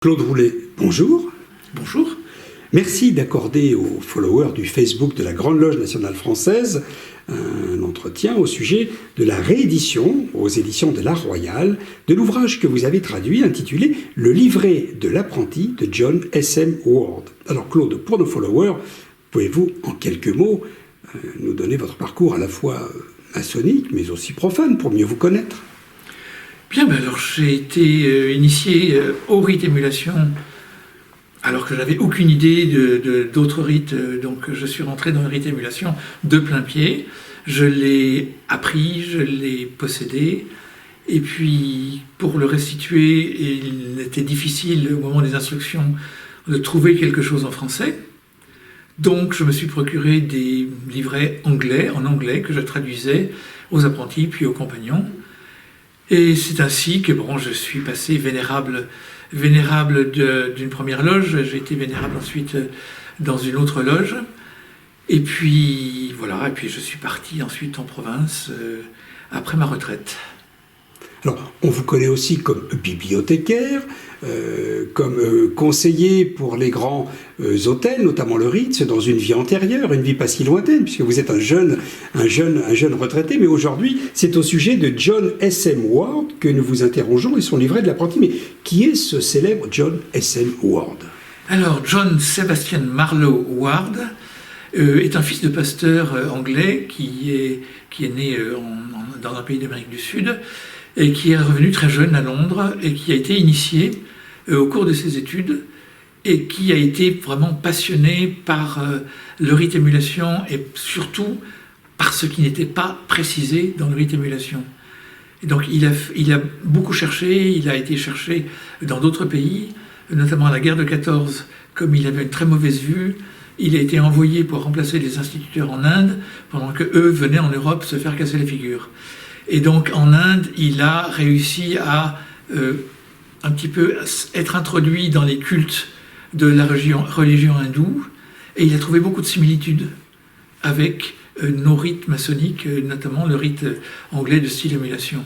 Claude Roulet, bonjour. Bonjour. Merci d'accorder aux followers du Facebook de la Grande Loge nationale française un entretien au sujet de la réédition aux éditions de l'Art Royal de l'ouvrage que vous avez traduit intitulé « Le livret de l'apprenti » de John S.M. Ward. Alors Claude, pour nos followers, pouvez-vous en quelques mots nous donner votre parcours à la fois maçonnique mais aussi profane pour mieux vous connaître ? Bien, alors j'ai été initié au rite émulation alors que j'avais aucune idée d'autres rites, donc je suis rentré dans le rite émulation de plein pied. Je l'ai appris, je l'ai possédé, et puis pour le restituer, il était difficile au moment des instructions de trouver quelque chose en français. Donc je me suis procuré des livrets en anglais que je traduisais aux apprentis puis aux compagnons. Et c'est ainsi que je suis passé vénérable d'une première loge, j'ai été vénérable ensuite dans une autre loge, et puis voilà, et puis je suis parti ensuite en province après ma retraite. Alors, on vous connaît aussi comme bibliothécaire, comme conseiller pour les grands hôtels, notamment le Ritz, dans une vie antérieure, une vie pas si lointaine, puisque vous êtes un jeune retraité. Mais aujourd'hui, c'est au sujet de John S.M. Ward que nous vous interrogeons et son livret de l'apprenti. Mais qui est ce célèbre John S.M. Ward ? Alors, John Sebastian Marlowe Ward est un fils de pasteur anglais qui est né dans un pays d'Amérique du Sud, et qui est revenu très jeune à Londres et qui a été initié au cours de ses études et qui a été vraiment passionné par le rite émulation et surtout par ce qui n'était pas précisé dans le rite émulation. Et donc il a beaucoup cherché, il a été cherché dans d'autres pays, notamment à la guerre de 14, comme il avait une très mauvaise vue, il a été envoyé pour remplacer les instituteurs en Inde pendant que eux venaient en Europe se faire casser la figure. Et donc en Inde, il a réussi à un petit peu être introduit dans les cultes de la religion hindoue, et il a trouvé beaucoup de similitudes avec nos rites maçonniques, notamment le rite anglais de style émulation.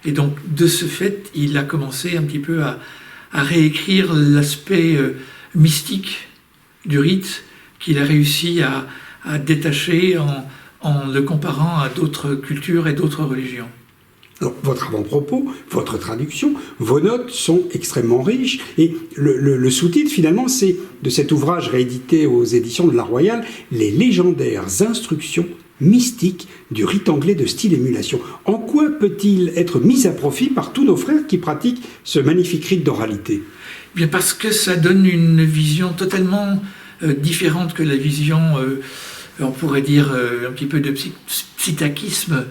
Et donc de ce fait, il a commencé un petit peu à réécrire l'aspect mystique du rite qu'il a réussi à détacher en le comparant à d'autres cultures et d'autres religions. Alors, votre avant-propos, votre traduction, vos notes sont extrêmement riches. Et le sous-titre, finalement, c'est de cet ouvrage réédité aux éditions de l'Art Royal, « Les légendaires instructions mystiques du rite anglais de style émulation ». En quoi peut-il être mis à profit par tous nos frères qui pratiquent ce magnifique rite d'oralité ? Bien parce que ça donne une vision totalement différente que la vision... on pourrait dire un petit peu de psittaquisme,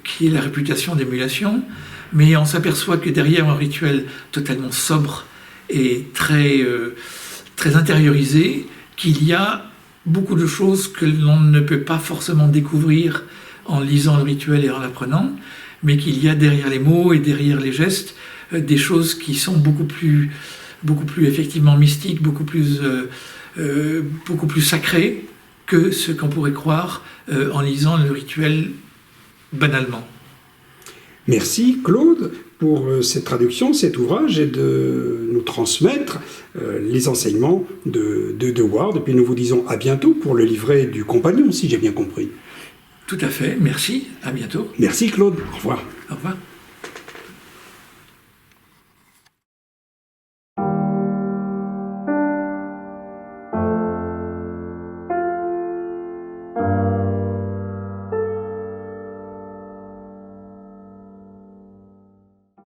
qui est la réputation d'émulation, mais on s'aperçoit que derrière un rituel totalement sobre et très intériorisé, qu'il y a beaucoup de choses que l'on ne peut pas forcément découvrir en lisant le rituel et en l'apprenant, mais qu'il y a derrière les mots et derrière les gestes des choses qui sont beaucoup plus effectivement mystiques, beaucoup plus sacrées, que ce qu'on pourrait croire en lisant le rituel banalement. Merci Claude pour cette traduction, cet ouvrage, et de nous transmettre les enseignements de Ward. Et puis nous vous disons à bientôt pour le livret du compagnon, si j'ai bien compris. Tout à fait, merci, à bientôt. Merci Claude, au revoir. Au revoir.